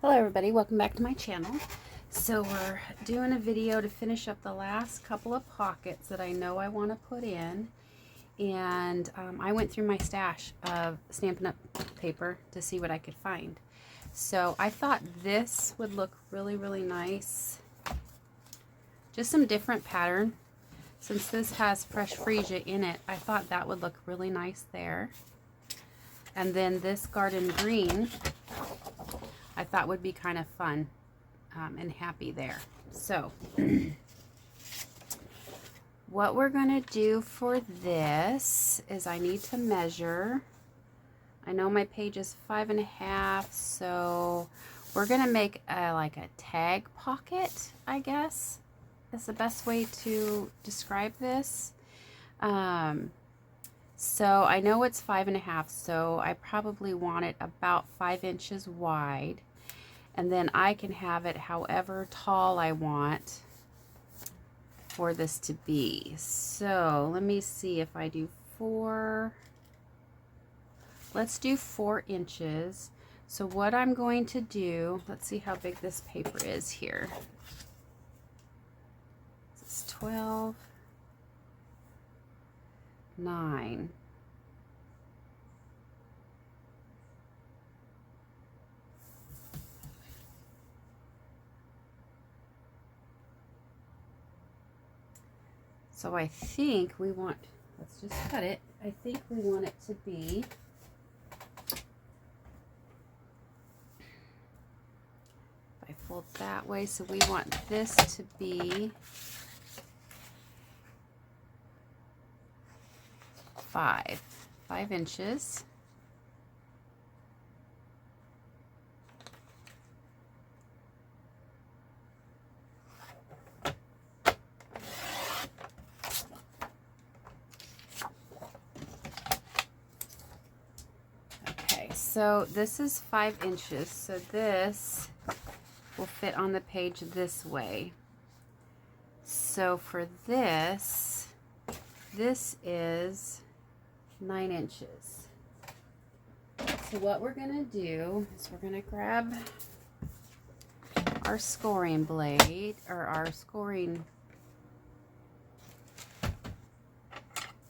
Hello everybody, welcome back to my channel. So we're doing a video to finish up the last couple of pockets that I know I want to put in. And I went through my stash of Stampin' Up! Paper to see what I could find. So I thought this would look really nice. Just some different pattern. Since this has fresh freesia in it, I thought that would look really nice there. And then this garden green I thought would be kind of fun and happy there. So what we're going to do for this is I need to measure. I know my page is 5.5, so we're going to make like a tag pocket, I guess. That's the best way to describe this. So I know it's 5.5, so I probably want it about 5 inches wide. And then I can have it however tall I want for this to be. So let me see if I do 4. Let's do 4 inches. So what I'm going to do, let's see how big this paper is here. This is 12, 9. So I think we want, let's just cut it. I think we want it to be if I fold that way, so we want this to be 5 inches. So this is 5 inches, so this will fit on the page this way. So for this, this is 9 inches. So what we're going to do is we're going to grab our scoring blade, or our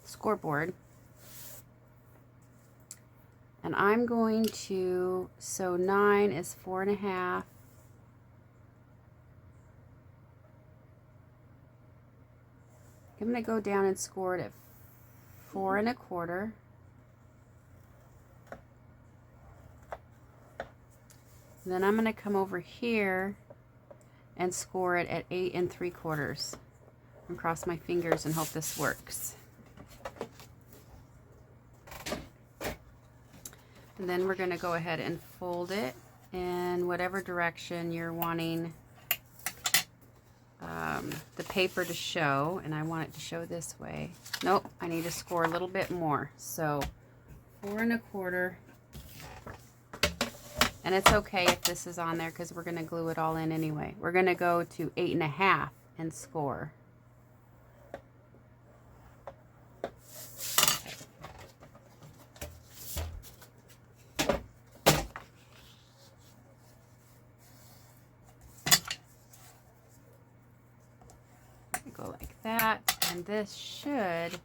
scoreboard. And I'm going to, so 9 is 4.5. I'm going to go down and score it at 4.25. Then I'm going to come over here and score it at 8.75. And cross my fingers and hope this works. And then we're going to go ahead and fold it in whatever direction you're wanting the paper to show. And I want it to show this way. Nope, I need to score a little bit more. So 4.25. And it's okay if this is on there because we're going to glue it all in anyway. We're going to go to 8.5 and score. Go like that, and this should,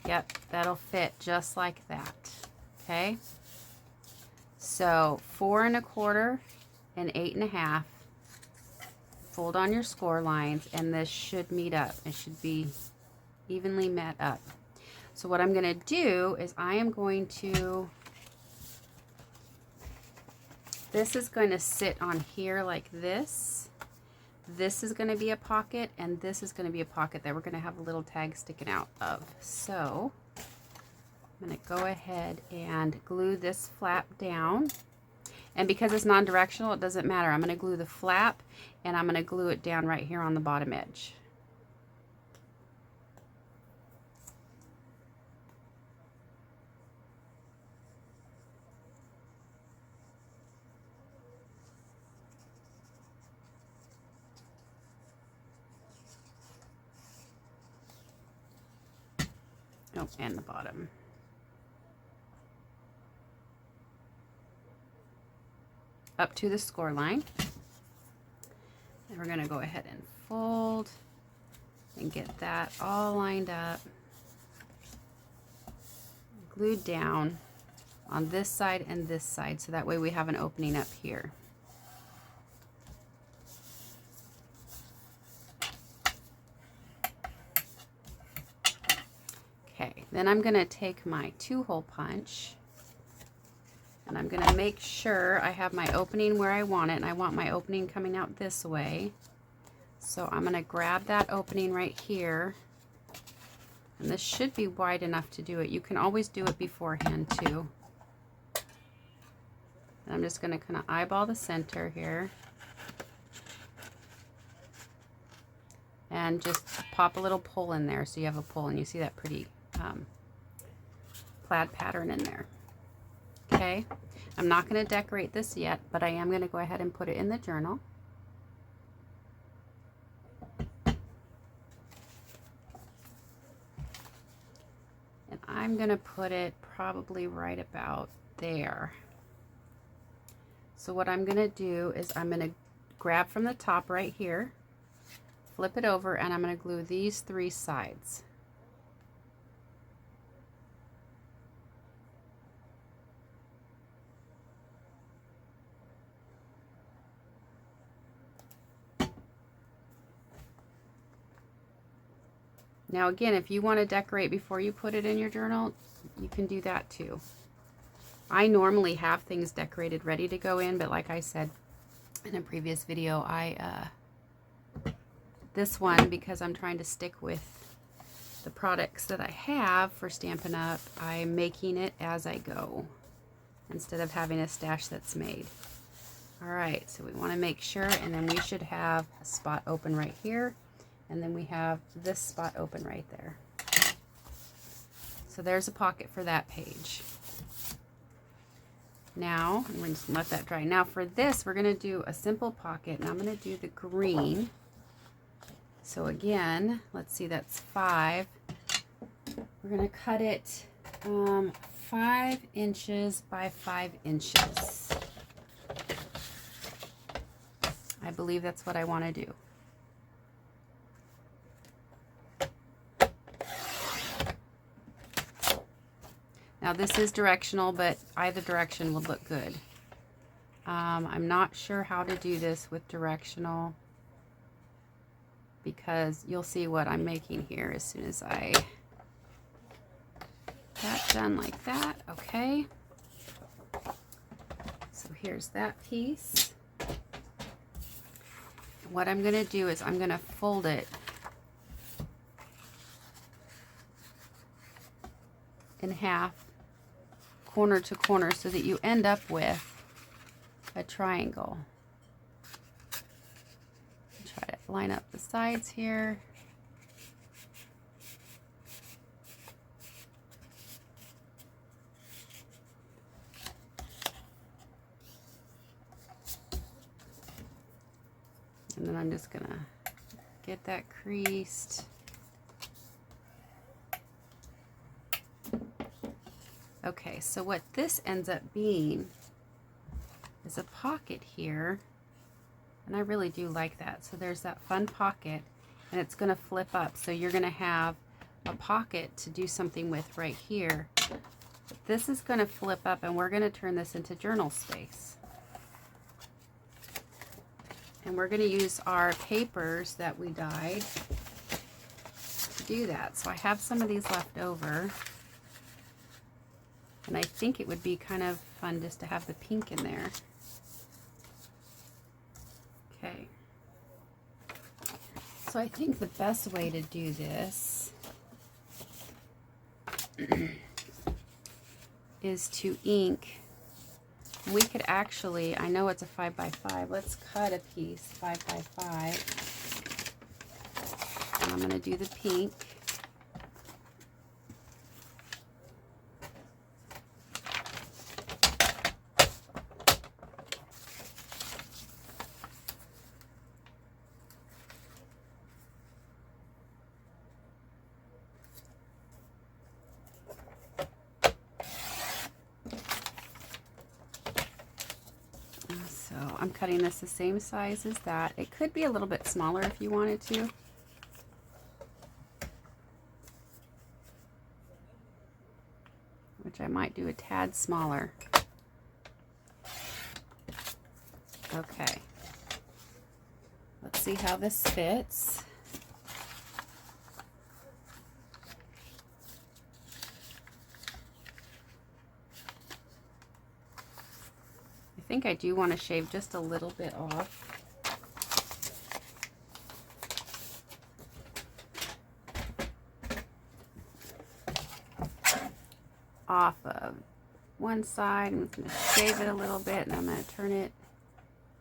yep, that'll fit just like that. Okay, so 4.25 and 8.5. Fold on your score lines, and this should meet up. It should be evenly met up. So what I'm going to do is I am going to, this is going to sit on here like this. This is going to be a pocket, and this is going to be a pocket that we're going to have a little tag sticking out of. So I'm going to go ahead and glue this flap down. And because it's non-directional, it doesn't matter. I'm going to glue the flap, and I'm going to glue it down right here on the bottom edge. Oh, and the bottom. up to the score line. And we're going to go ahead and fold and get that all lined up, glued down on this side and this side, so that way we have an opening up here. Okay, then I'm going to take my 2-hole punch, and I'm going to make sure I have my opening where I want it, and I want my opening coming out this way. So I'm going to grab that opening right here, and this should be wide enough to do it. You can always do it beforehand too. And I'm just going to kind of eyeball the center here and just pop a little pull in there so you have a pull, and you see that pretty plaid pattern in there. Okay, I'm not going to decorate this yet, but I am going to go ahead and put it in the journal. And I'm going to put it probably right about there. So what I'm going to do is I'm going to grab from the top right here, flip it over, and I'm going to glue these 3 sides. Now again, if you want to decorate before you put it in your journal, you can do that too. I normally have things decorated ready to go in, but like I said in a previous video, this one, because I'm trying to stick with the products that I have for Stampin' Up, I'm making it as I go instead of having a stash that's made. All right, so we want to make sure, and then we should have a spot open right here, and then we have this spot open right there. So there's a pocket for that page. Now, I'm going to let that dry. Now for this, we're going to do a simple pocket, and I'm going to do the green. So again, let's see, that's 5. We're going to cut it 5 inches by 5 inches. I believe that's what I want to do. Now this is directional, but either direction would look good. I'm not sure how to do this with directional, because you'll see what I'm making here as soon as I that done like that. Okay. So here's that piece. What I'm going to do is I'm going to fold it in half, corner to corner, so that you end up with a triangle. Try to line up the sides here. And then I'm just gonna get that creased. Okay, so what this ends up being is a pocket here, and I really do like that. So there's that fun pocket, and it's gonna flip up, so you're gonna have a pocket to do something with right here. But this is gonna flip up, and we're gonna turn this into journal space. And we're going to use our papers that we dyed to do that. So I have some of these left over. And I think it would be kind of fun just to have the pink in there. Okay. So I think the best way to do this is to ink. We could actually, I know it's a 5 by 5. Let's cut a piece 5 by 5. And I'm going to do the pink. So I'm cutting this the same size as that. It could be a little bit smaller if you wanted to. Which I might do a tad smaller. Okay. Let's see how this fits. I think I do want to shave just a little bit off. Off of one side. I'm going to shave it a little bit, and I'm going to turn it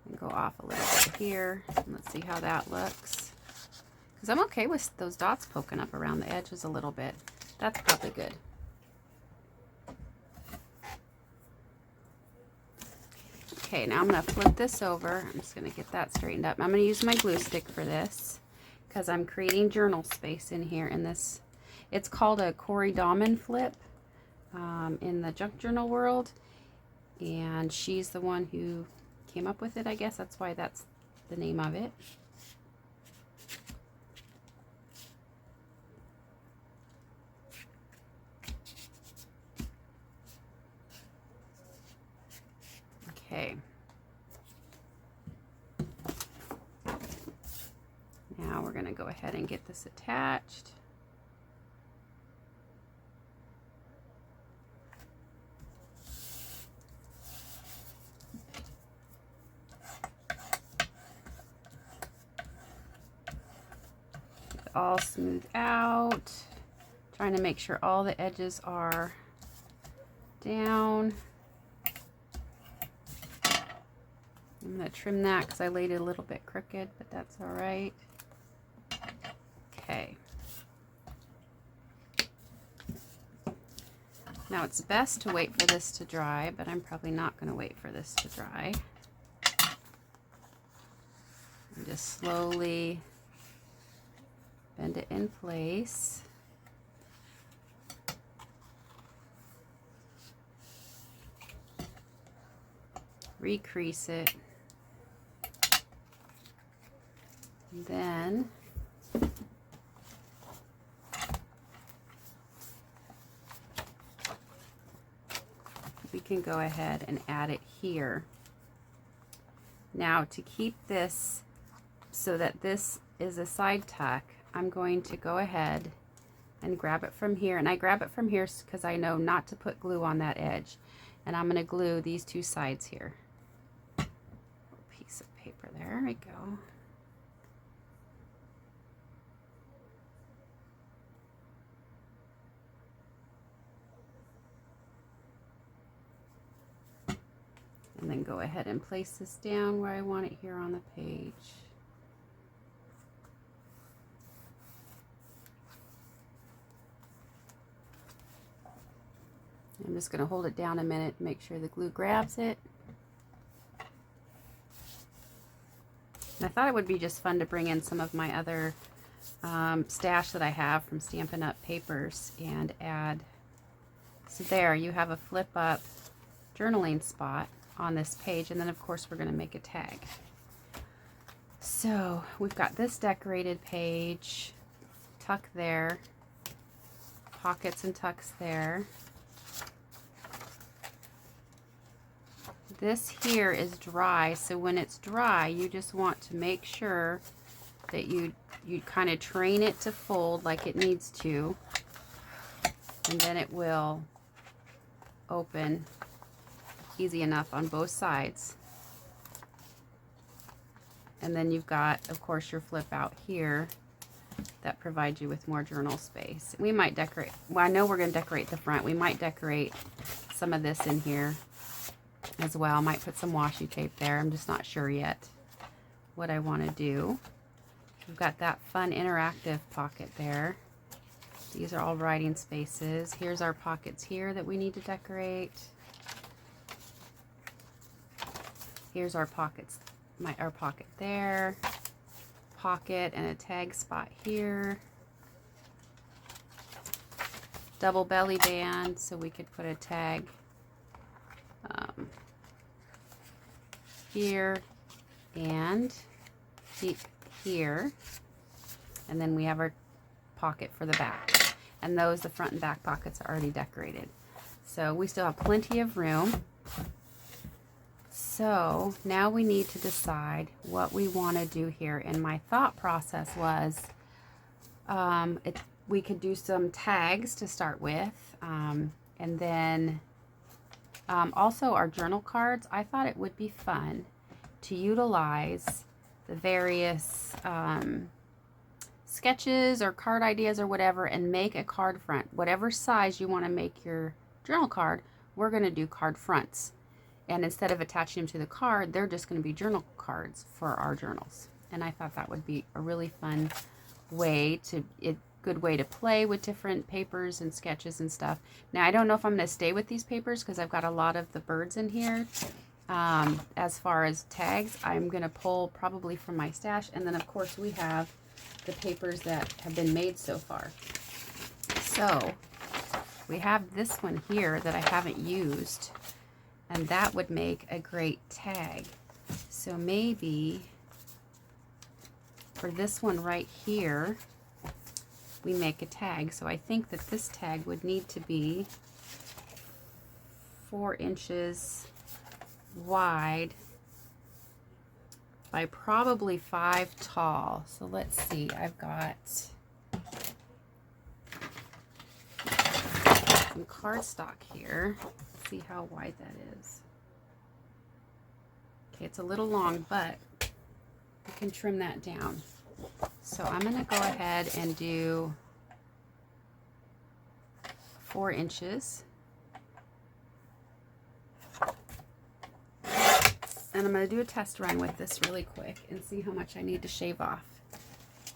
and go off a little bit here. And let's see how that looks. Because I'm okay with those dots poking up around the edges a little bit. That's probably good. Okay, now I'm going to flip this over. I'm just going to get that straightened up. I'm going to use my glue stick for this because I'm creating journal space in here in this. It's called a Corey Dahman flip in the junk journal world. And she's the one who came up with it, I guess. That's why that's the name of it. Okay. Now we're going to go ahead and get this attached. All smooth out, trying to make sure all the edges are down. I'm going to trim that because I laid it a little bit crooked, but that's all right. Okay. Now it's best to wait for this to dry, but I'm probably not going to wait for this to dry. And just slowly bend it in place. Recrease it. And then we can go ahead and add it here. Now to keep this so that this is a side tuck, I'm going to go ahead and grab it from here. And I grab it from here because I know not to put glue on that edge. And I'm going to glue these two sides here. Piece of paper, there we go. And then go ahead and place this down where I want it here on the page. I'm just going to hold it down a minute and make sure the glue grabs it. And I thought it would be just fun to bring in some of my other stash that I have from Stampin' Up! Papers and add. So there you have a flip up journaling spot on this page, and then of course we're going to make a tag. So we've got this decorated page, tuck there, pockets and tucks there. This here is dry, so when it's dry you just want to make sure that you kind of train it to fold like it needs to, and then it will open easy enough on both sides. And then you've got, of course, your flip out here that provides you with more journal space. We might decorate, well, I know we're going to decorate the front. We might decorate some of this in here as well. I might put some washi tape there. I'm just not sure yet what I want to do. We've got that fun interactive pocket there. These are all writing spaces. Here's our pockets here that we need to decorate. Here's our pockets, our pocket there, pocket and a tag spot here. Double belly band, so we could put a tag here and here. And then we have our pocket for the back. And those, the front and back pockets, are already decorated. So we still have plenty of room. So now we need to decide what we want to do here. And my thought process was we could do some tags to start with. And then also our journal cards. I thought it would be fun to utilize the various sketches or card ideas or whatever and make a card front. Whatever size you want to make your journal card, we're going to do card fronts. And instead of attaching them to the card, they're just going to be journal cards for our journals. And I thought that would be a really fun way to, good way to play with different papers and sketches and stuff. Now, I don't know if I'm going to stay with these papers because I've got a lot of the birds in here. As far as tags, I'm going to pull probably from my stash. And then, of course, we have the papers that have been made so far. So we have this one here that I haven't used, and that would make a great tag. So maybe for this one right here, we make a tag. So I think that this tag would need to be 4 inches wide by probably 5 tall. So let's see, I've got some cardstock here. Let's see how wide that is. Okay, it's a little long, but I can trim that down. So I'm going to go ahead and do 4 inches. And I'm going to do a test run with this really quick and see how much I need to shave off.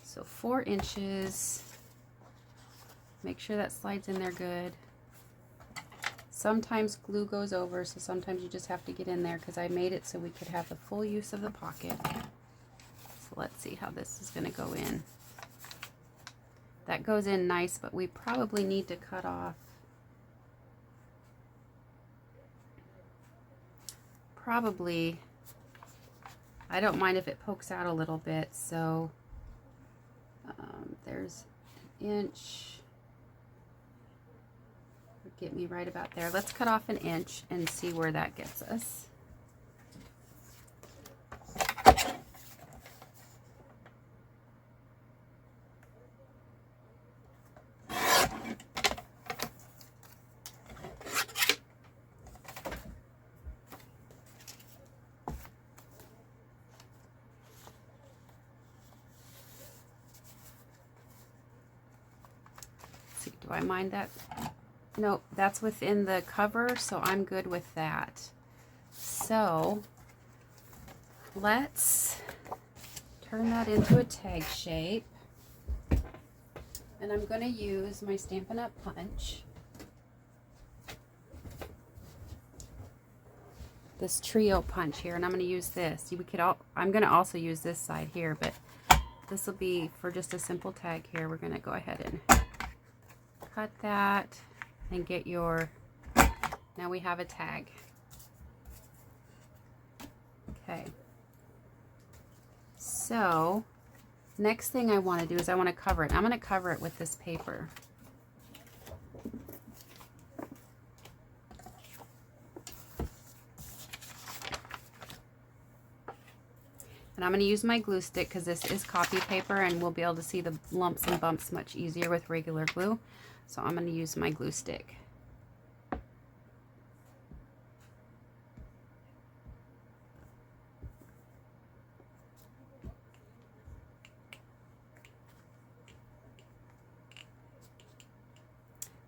So 4 inches. Make sure that slides in there good. Sometimes glue goes over, so sometimes you just have to get in there because I made it so we could have the full use of the pocket. So let's see how this is going to go in. That goes in nice, but we probably need to cut off probably, I don't mind if it pokes out a little bit, so there's an inch. Get me right about there. Let's cut off an inch and see where that gets us. See, do I mind that? Nope, that's within the cover, so I'm good with that. So let's turn that into a tag shape. And I'm going to use my Stampin' Up! Punch. This trio punch here, and I'm going to use this. I'm going to also use this side here, but this will be for just a simple tag here. We're going to go ahead and cut that. And get your, now we have a tag. Okay. So, next thing I want to do is I want to cover it. I'm going to cover it with this paper. And I'm going to use my glue stick because this is copy paper and we'll be able to see the lumps and bumps much easier with regular glue. So I'm going to use my glue stick.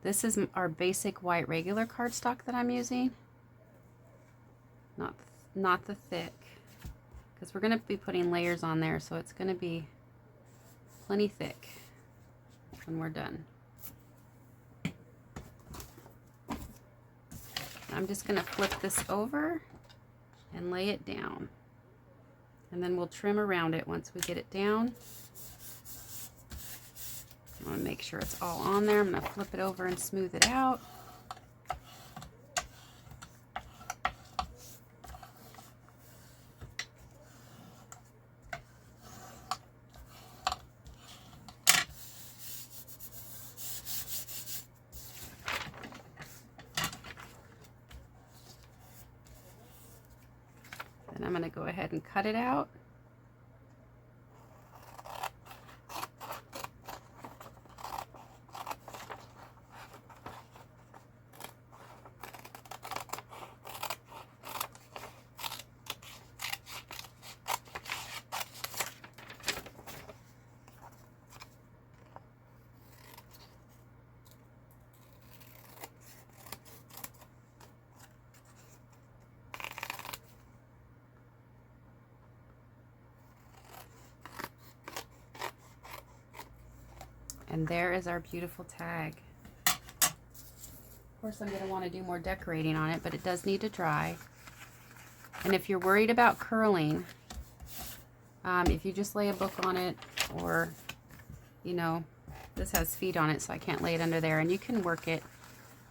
This is our basic white regular cardstock that I'm using. Not the thick, because we're going to be putting layers on there, so it's going to be plenty thick when we're done. I'm just going to flip this over and lay it down. And then we'll trim around it once we get it down. I want to make sure it's all on there. I'm going to flip it over and smooth it out. Then I'm going to go ahead and cut it out. And there is our beautiful tag. Of course, I'm going to want to do more decorating on it, but it does need to dry. And if you're worried about curling, if you just lay a book on it, or, you know, this has feet on it, so I can't lay it under there, and you can work it.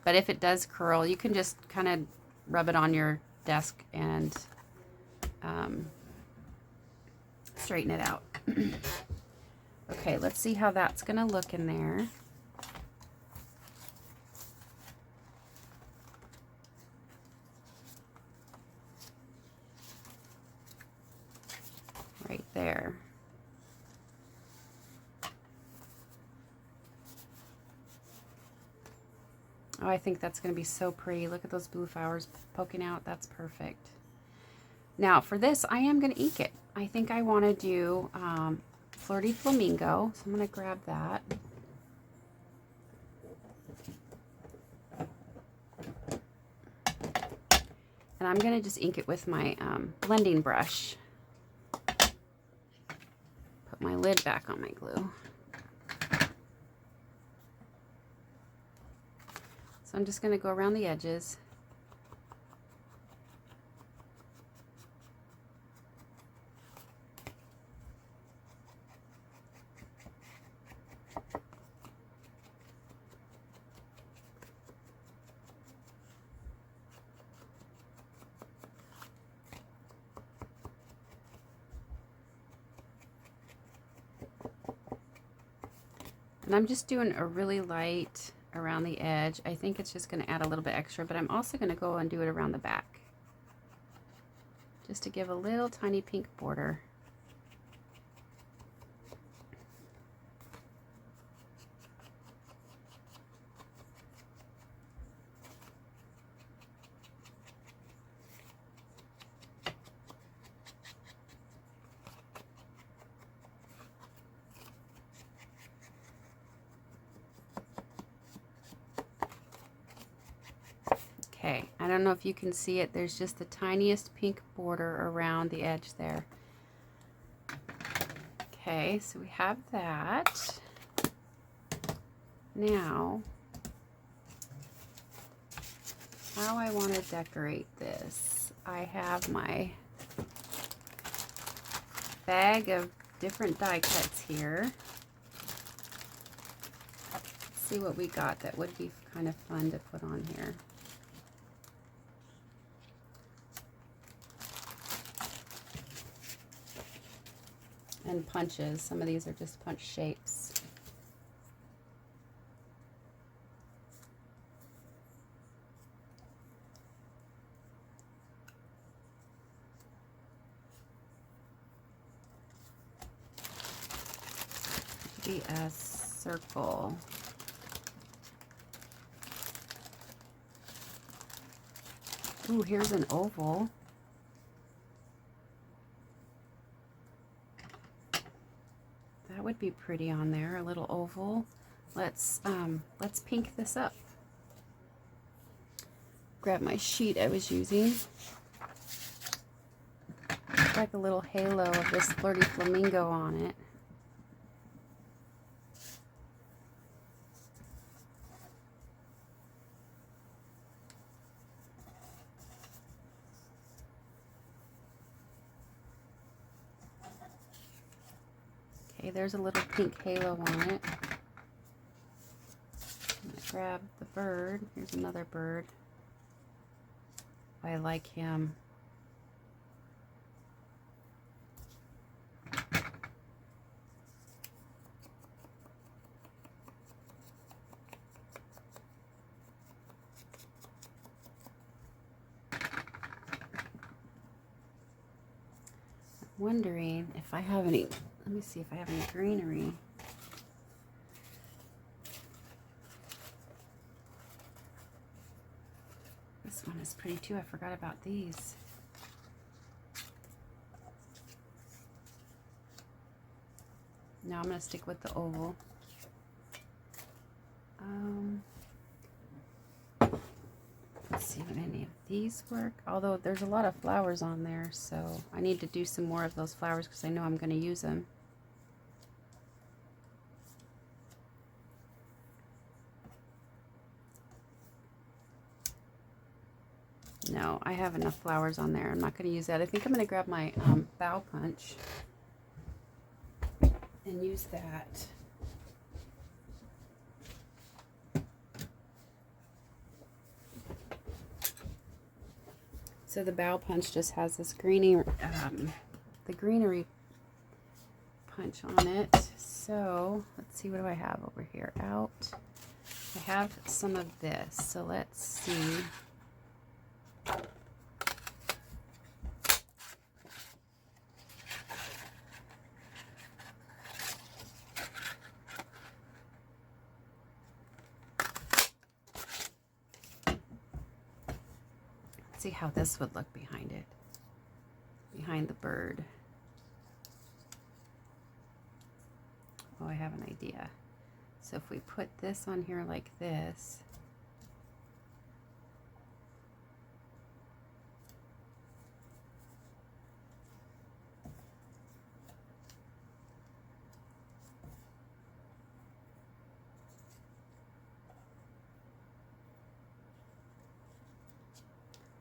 But if it does curl, you can just kind of rub it on your desk and straighten it out. Okay, let's see how that's going to look in there. Right there. Oh, I think that's going to be so pretty. Look at those blue flowers poking out. That's perfect. Now, for this, I am going to ink it. I think I want to do Flirty Flamingo, so I'm going to grab that. And I'm going to just ink it with my blending brush. Put my lid back on my glue. So I'm just going to go around the edges. And I'm just doing a really light around the edge. I think it's just going to add a little bit extra, but I'm also going to go and do it around the back, just to give a little tiny pink border. Okay, I don't know if you can see it. There's just the tiniest pink border around the edge there. Okay, so we have that. Now, how I want to decorate this. I have my bag of different die cuts here. Let's see what we got that would be kind of fun to put on here. And punches. Some of these are just punch shapes. Be a circle. Ooh, here's an oval. That would be pretty on there, a little oval. Let's pink this up. Grab my sheet I was using. Like a little halo of this Flirty Flamingo on it. Okay, there's a little pink halo on it. I'm gonna grab the bird. Here's another bird. I like him. wondering if I have any, let me see if I have any greenery. This one is pretty too. I forgot about these. Now I'm going to stick with the oval. Let's see if any of these work. Although there's a lot of flowers on there, so I need to do some more of those flowers because I know I'm going to use them. No, I have enough flowers on there. I'm not going to use that. I think I'm going to grab my bow punch and use that. So the bow punch just has this greenery, the greenery punch on it. So let's see, what do I have over here? Out. I have some of this. So let's see. See how this would look behind it, behind the bird. Oh, I have an idea. So if we put this on here like this,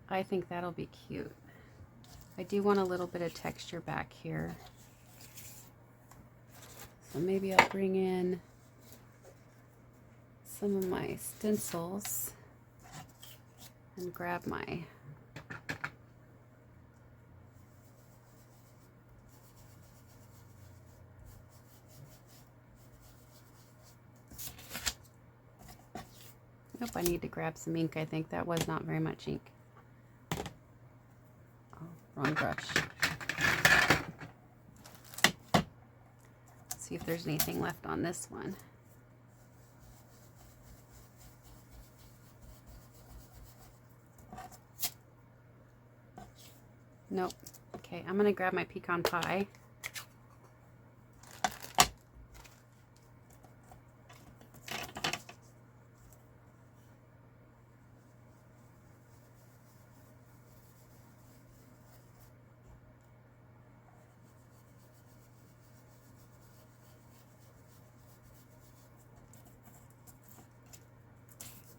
I think that'll be cute. I do want a little bit of texture back here. So maybe I'll bring in some of my stencils and grab my I need to grab some ink. I think that was not very much ink. Oh, wrong brush. Let's see if there's anything left on this one. Nope. Okay, I'm gonna grab my pecan pie.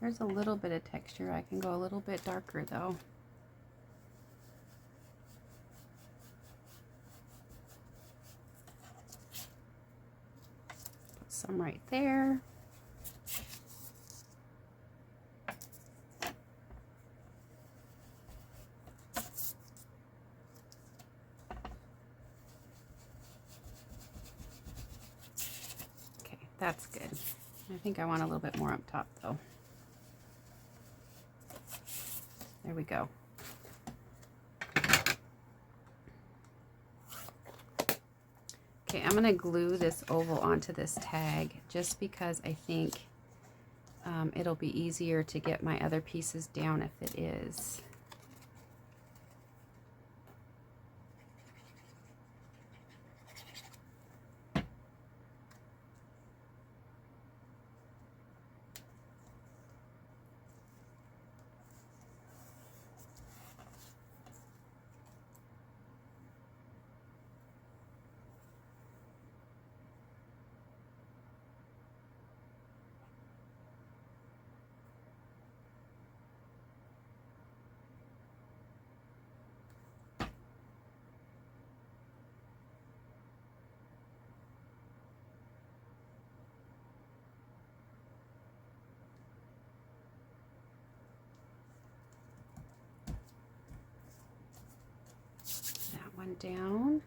There's a little bit of texture. I can go a little bit darker though. Put some right there. Okay, that's good. I think I want a little bit more up top though. There we go. Okay, I'm gonna glue this oval onto this tag just because I think it'll be easier to get my other pieces down if it is. One down.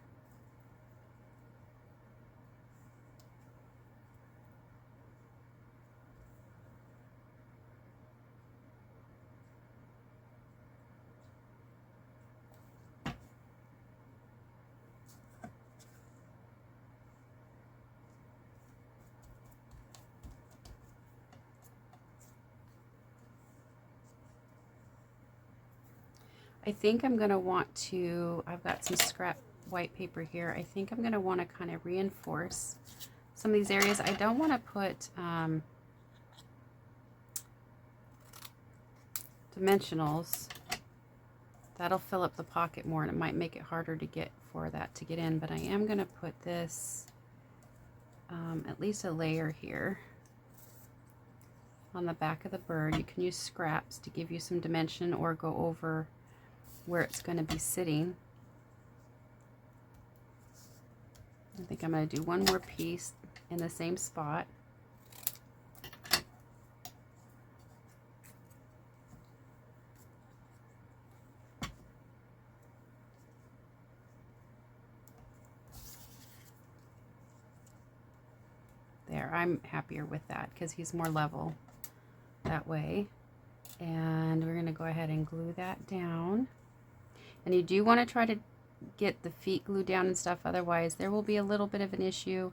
I think I'm going to want to, I've got some scrap white paper here. I think I'm going to want to kind of reinforce some of these areas. I don't want to put dimensionals. That'll fill up the pocket more and it might make it harder to get for that to get in, but I am going to put this at least a layer here on the back of the bird. You can use scraps to give you some dimension or go over where it's going to be sitting. I think I'm going to do one more piece in the same spot. There, I'm happier with that because he's more level that way. And we're going to go ahead and glue that down. And you do want to try to get the feet glued down and stuff, otherwise there will be a little bit of an issue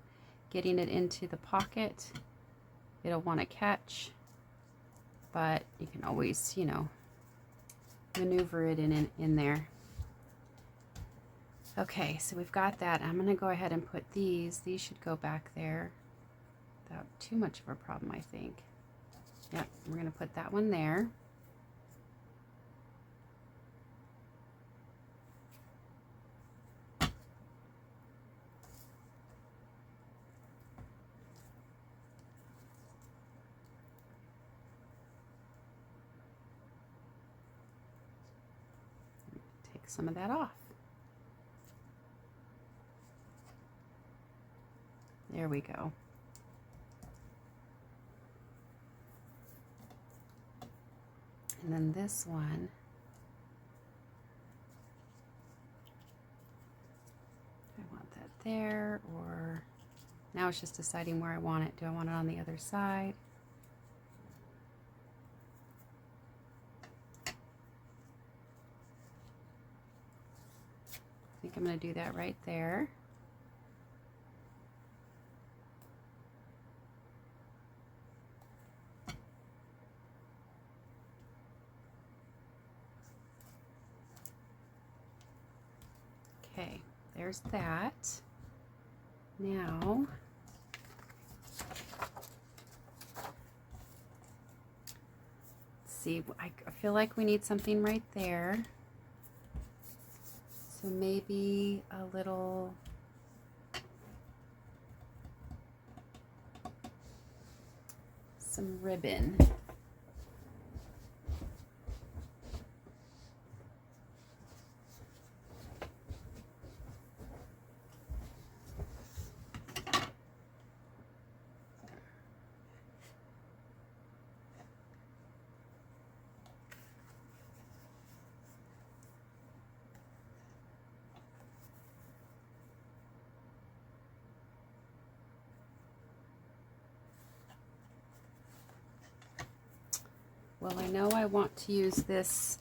getting it into the pocket. It'll want to catch, but you can always, you know, maneuver it in there. Okay, so we've got that. I'm going to go ahead and put these should go back there without too much of a problem, I think. Yep, we're going to put that one there. Take some of that off. There we go. And then this one, I want that there, or now it's just deciding where I want it. Do I want it on the other side? I think I'm going to do that right there. Okay, there's that. Now, let's see, I feel like we need something right there. So maybe a little, some ribbon. Well, I know I want to use this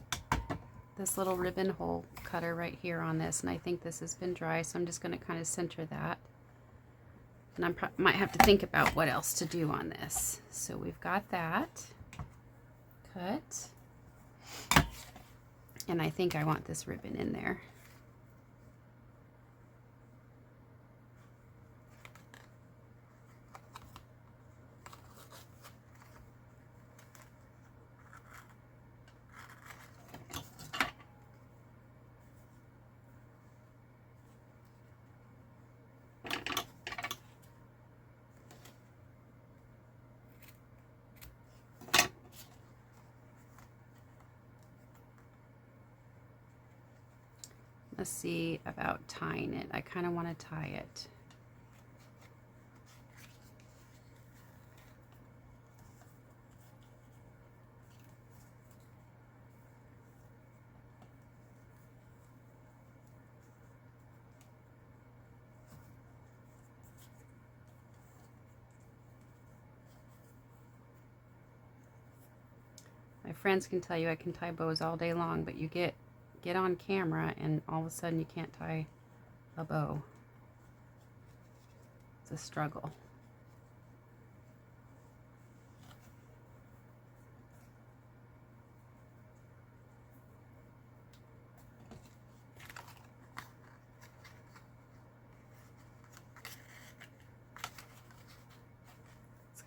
little ribbon hole cutter right here on this, and I think this has been dry, so I'm just going to kind of center that. And I might have to think about what else to do on this. So we've got that cut, and I think I want this ribbon in there. Let's see about tying it. I kind of want to tie it. My friends can tell you I can tie bows all day long, but you get on camera and all of a sudden you can't tie a bow. It's a struggle.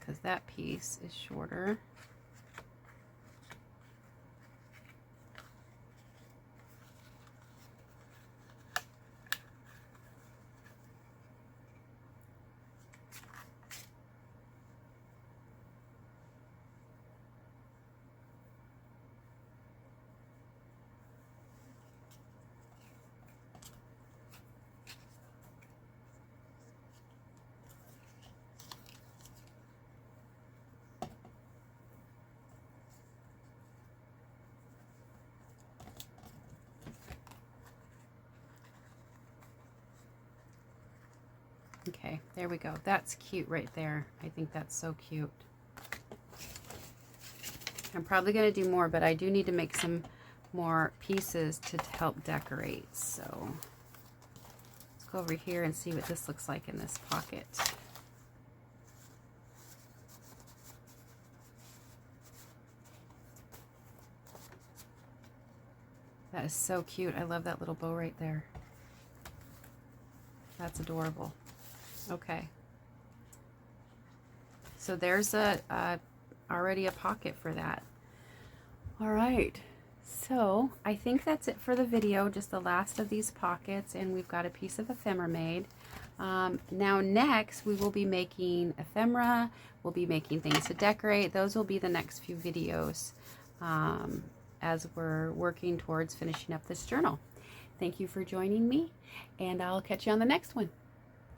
because that piece is shorter. Okay, there we go. That's cute right there. I think that's so cute. I'm probably going to do more, but I do need to make some more pieces to help decorate. So let's go over here and see what this looks like in this pocket. That is so cute. I love that little bow right there. That's adorable. Okay. So there's already a pocket for that. All right. So I think that's it for the video. Just the last of these pockets, and we've got a piece of ephemera made. Now next we will be making ephemera. We'll be making things to decorate. Those will be the next few videos as we're working towards finishing up this journal. Thank you for joining me, and I'll catch you on the next one.